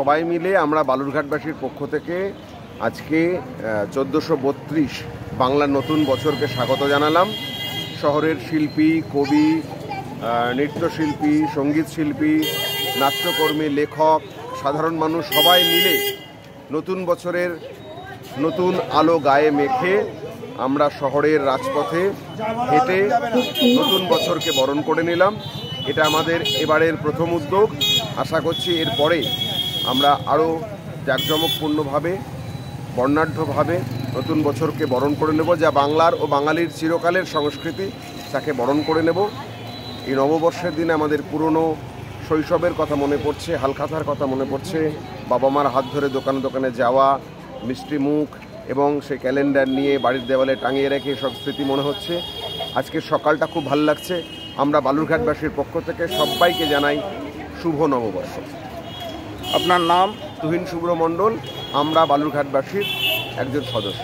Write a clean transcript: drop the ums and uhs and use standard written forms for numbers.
সবাই মিলে আমরা বালুরঘাটবাসীর পক্ষ থেকে আজকে 1432 বাংলার নতুন বছরকে স্বাগত জানালাম। শহরের শিল্পী, কবি, নৃত্যশিল্পী, সঙ্গীত শিল্পী, নাট্যকর্মী, লেখক, সাধারণ মানুষ সবাই মিলে নতুন বছরের নতুন আলো গায়ে মেখে আমরা শহরের রাজপথে হেঁটে নতুন বছরকে বরণ করে নিলাম। এটা আমাদের এবারের প্রথম উদ্যোগ। আশা করছি এরপরে আমরা আরও জাঁকজমকপূর্ণভাবে, বর্ণাঢ্যভাবে নতুন বছরকে বরণ করে নেব, যা বাংলার ও বাঙালির চিরকালের সংস্কৃতি, তাকে বরণ করে নেব। এই নববর্ষের দিনে আমাদের পুরনো শৈশবের কথা মনে পড়ছে, হালখাতার কথা মনে পড়ছে, বাবা মার হাত ধরে দোকানে দোকানে যাওয়া, মিষ্টি মুখ এবং সেই ক্যালেন্ডার নিয়ে বাড়ির দেওয়ালে টাঙিয়ে রেখে সব স্মৃতি মনে হচ্ছে। আজকের সকালটা খুব ভালো লাগছে। আমরা বালুরঘাটবাসীর পক্ষ থেকে সবাইকে জানাই শুভ নববর্ষ। আপনার নাম? তুহিন শুভ্র মণ্ডল। আমরা বালুরঘাটবাসীর একজন সদস্য।